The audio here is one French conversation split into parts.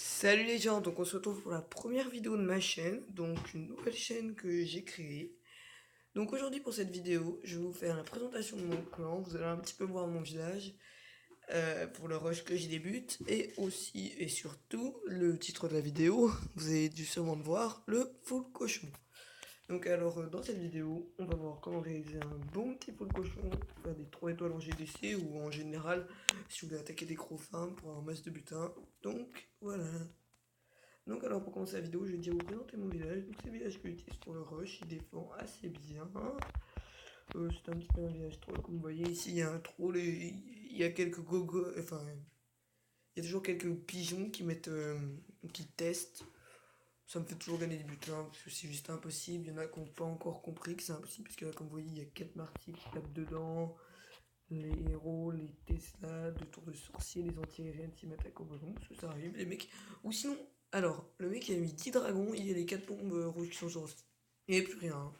Salut les gens, donc on se retrouve pour la première vidéo de ma chaîne, donc une nouvelle chaîne que j'ai créée. Donc aujourd'hui pour cette vidéo, je vais vous faire la présentation de mon clan, vous allez un petit peu voir mon village pour le rush que j'y débute, et aussi et surtout le titre de la vidéo, vous avez dû sûrement le voir, le full cochon. Donc alors dans cette vidéo, on va voir comment réaliser un bon petit full cochon, faire des 3 étoiles en GDC ou en général si vous voulez attaquer des gros farms pour un masse de butin. Donc voilà. Donc alors pour commencer la vidéo, je vais déjà vous présenter mon village. Donc c'est le village que j'utilise pour le rush, il défend assez bien. C'est un petit peu un village troll, comme vous voyez ici, il y a un troll et il y a quelques gogo, enfin il y a toujours quelques pigeons qui mettent, qui testent. Ça me fait toujours gagner des buts hein, parce que c'est juste impossible. Il y en a qui n'ont pas encore compris que c'est impossible, parce que là comme vous voyez, il y a 4 martyrs qui tapent dedans. Les héros, les Tesla, de tours de sorcier, les anti-aériennes qui m'attaquent au ballon, parce que ça arrive, les mecs. Ou sinon, alors, le mec il a mis 10 dragons, il y a les 4 bombes rouges qui sont sur. Il n'y a plus rien. Hein.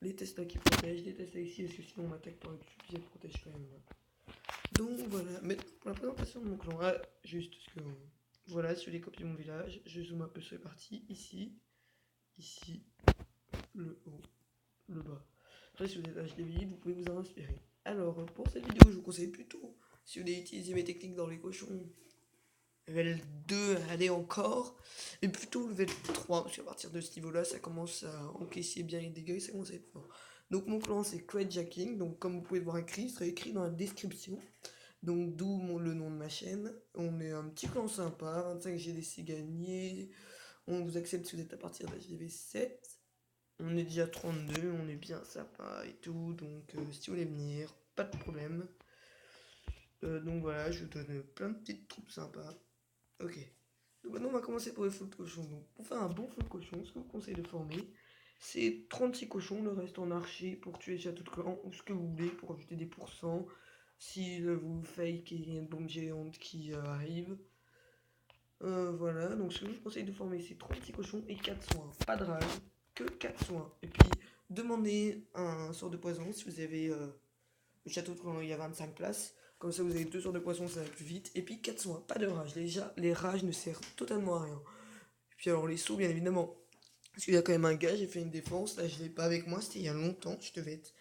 Les Tesla qui protègent, les Tesla ici, parce que sinon on m'attaque par le cul, elles protègent quand même. Donc voilà, maintenant pour la présentation de mon clan, juste parce que. Voilà, si vous voulez copier mon village, je zoome un peu sur les parties, ici, le haut, le bas. Après, si vous êtes HDVI, vous pouvez vous en inspirer. Alors, pour cette vidéo, je vous conseille plutôt, si vous voulez utiliser mes techniques dans les cochons, level 2, allez encore, et plutôt level 3, parce qu'à partir de ce niveau-là, ça commence à encaisser bien les dégâts et ça commence à être fort. Donc, mon clan, c'est Craigjacking, donc comme vous pouvez le voir écrit, il sera écrit dans la description. Donc, d'où le nom de ma chaîne. On est un petit clan sympa, 25 GDC gagnés. On vous accepte si vous êtes à partir d'HDV 7. On est déjà 32, on est bien sympa et tout, donc si vous voulez venir, pas de problème. Donc voilà, je vous donne plein de petites troupes sympas. Ok. Donc maintenant on va commencer pour les full cochons. Donc pour faire un bon full cochon, ce que je vous conseille de former, c'est 36 cochons, le reste en archer pour tuer les châteaux de clan, ou ce que vous voulez pour ajouter des pourcents. Si vous fake et il y a une bombe géante qui arrive. Voilà, donc ce que je vous conseille de former, c'est 36 cochons et 4 soins. Pas de rage, que 4 soins. Et puis, demandez un sort de poison si vous avez le château de Clan, il y a 25 places. Comme ça, vous avez 2 sorts de poison, ça va plus vite. Et puis, 4 soins, pas de rage. Déjà, les rages ne servent totalement à rien. Et puis, alors, les sauts, bien évidemment. Parce qu'il y a quand même un gars, j'ai fait une défense. Là, je l'ai pas avec moi, c'était il y a longtemps. Je devais être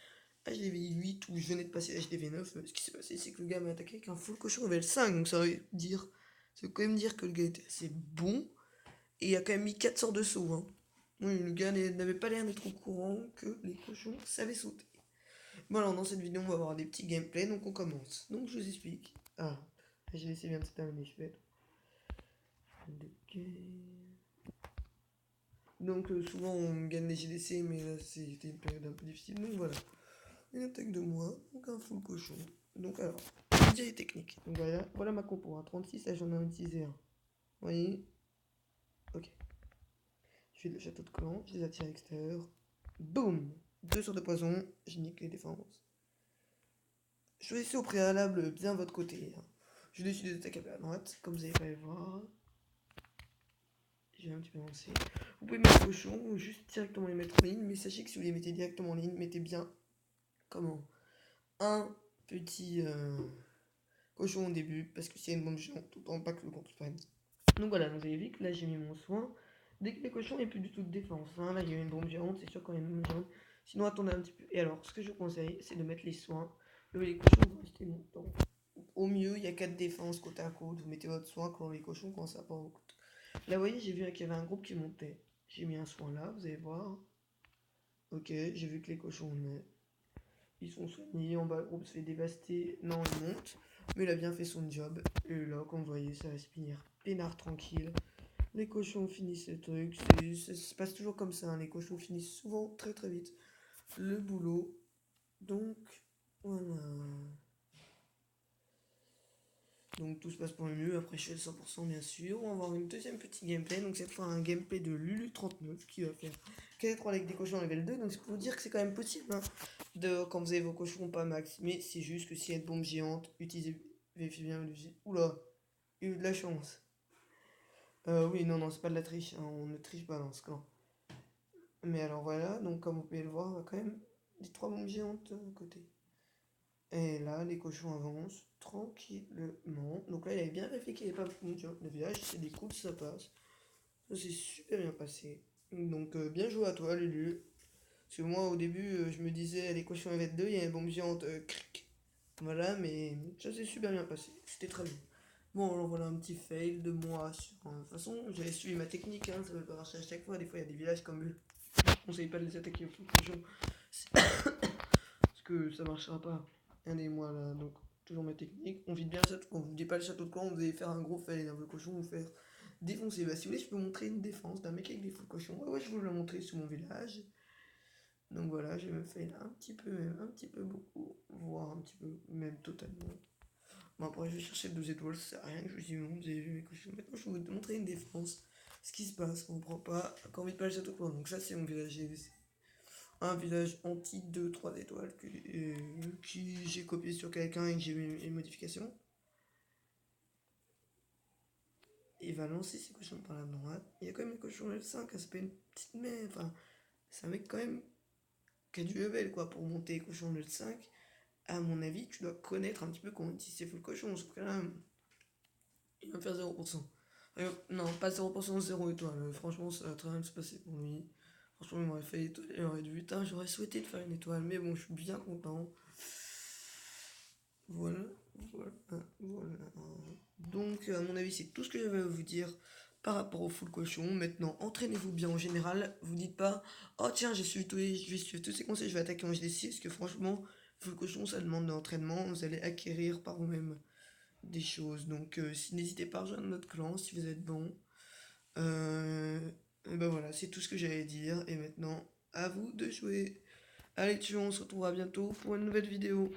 HDV 8 ou je venais de passer HDV 9. Ce qui s'est passé, c'est que le gars m'a attaqué avec un full cochon level 5. Donc, ça veut quand même dire que le gars était assez bon. Et il a quand même mis 4 sorts de saut. Hein. Oui, le gars n'avait pas l'air d'être au courant que les cochons savaient sauter. Bon alors dans cette vidéo on va avoir des petits gameplays, donc on commence. Donc je vous explique. Ah, j'ai laissé bien de se terminer, je vais. Donc souvent on gagne les GDC, mais là c'était une période un peu difficile, donc voilà. Une attaque de moi, donc un full cochon. Donc alors, déjà les techniques. Donc voilà ma compo, hein. 36, là j'en ai utilisé un. Vous voyez. Ok. Je fais le château de clan, je les attire à l'extérieur. Boum. 2 sorts de poison, je nique les défenses. Choisissez au préalable bien votre côté. Hein. Je décide d'attaquer à droite, comme vous allez pas le voir. J'ai un petit peu avancé. Vous pouvez mettre cochon ou juste directement les mettre en ligne, mais sachez que si vous les mettez directement en ligne, mettez bien comment un petit cochon au début, parce que s'il y a une bombe géante, autant pas que le contre prenne. Donc voilà, vous avez vu que là j'ai mis mon soin. Dès que les cochons, il n'y a plus du tout de défense. Hein. Là il y a une bombe géante, c'est sûr quand il y a une bombe géante. Sinon attendez un petit peu. Et alors, ce que je vous conseille, c'est de mettre les soins. Les cochons vont rester longtemps. Au mieux, il y a 4 défenses côte à côte. Vous mettez votre soin quand les cochons commencent à pas en côte. Là, vous voyez, j'ai vu qu'il y avait un groupe qui montait. J'ai mis un soin là, vous allez voir. Ok, j'ai vu que les cochons, ils sont soignés. En bas, le groupe se fait dévaster. Non, il monte. Mais il a bien fait son job. Et là, comme vous voyez, ça respire peinard tranquille. Les cochons finissent le truc. Ça se passe toujours comme ça. Hein. Les cochons finissent souvent très très vite le boulot. Donc, voilà. Donc tout se passe pour le mieux, après je fais le 100% bien sûr. On va avoir une deuxième petite gameplay, donc cette fois un gameplay de Lulu39 qui va faire 4 avec des cochons level 2. Donc c'est pour vous dire que c'est quand même possible hein, quand vous avez vos cochons pas max. Mais c'est juste que s'il y a une bombe géante, vérifiez bien le G. Oula, il y a eu de la chance. Oui, non, c'est pas de la triche, hein, on ne triche pas dans ce clan. Mais alors voilà, donc comme vous pouvez le voir, on a quand même des 3 bombes géantes à côté. Et là, les cochons avancent tranquillement. Donc là, il avait bien réfléchi qu'il n'y avait pas beaucoup de gens. Le village, c'est des coups, ça passe. Ça s'est super bien passé. Donc bien joué à toi, Lulu. Parce que moi, au début, je me disais, les cochons avaient deux, il y a une bombe géante, cric. Voilà, mais ça s'est super bien passé. C'était très bien. Bon, alors voilà un petit fail de moi sur. De toute façon, j'avais suivi ma technique, hein, ça ne veut pas marcher à chaque fois. Des fois, il y a des villages comme eux. Je ne conseille pas de les attaquer au fou cochon. Parce que ça marchera pas. Regardez-moi là, donc toujours ma technique. On vide bien le château. On vous dit pas le château de camp, vous allez faire un gros fail. Hein, le cochon vous faire défoncer. Bah, si vous voulez, je peux vous montrer une défense d'un mec avec des fous cochons. Ouais, je vais vous le montrer sur mon village. Donc voilà, je me fais là un petit peu, même un petit peu beaucoup, voire un petit peu, même totalement. Bon, après, je vais chercher le 2 étoiles, ça sert à rien que je vous dis non, vous avez vu mes cochons. Maintenant, je vais vous montrer une défense. Ce qui se passe quand on prend pas, quand on vide pas le château de camp. Donc, ça, c'est mon village. Un village anti 2-3 étoiles qui j'ai copié sur quelqu'un et que j'ai mis une modification. Il va lancer ses cochons par la droite. Il y a quand même un cochon L5, c'est pas une petite merde. Enfin, c'est un mec quand même qui a du level quoi pour monter cochon L5. À mon avis, tu dois connaître un petit peu comment utiliser full cochon. Sauf que là, il va me faire 0%. Non, pas 0%, 0 étoile. Franchement, ça va très bien se passer pour lui. Franchement, il m'aurait fait l'étoile, il aurait dû. Putain, j'aurais souhaité de faire une étoile, mais bon, je suis bien content. Voilà, voilà. Donc, à mon avis, c'est tout ce que j'avais à vous dire par rapport au full cochon. Maintenant, entraînez-vous bien en général. Vous dites pas, oh tiens, je vais suivre tous ces conseils, je vais attaquer en GDC. Parce que franchement, full cochon, ça demande de l'entraînement. Vous allez acquérir par vous-même des choses. Donc, n'hésitez pas à rejoindre notre clan si vous êtes bon. Et ben voilà, c'est tout ce que j'allais dire. Et maintenant, à vous de jouer. Allez, tu, on se retrouvera bientôt pour une nouvelle vidéo.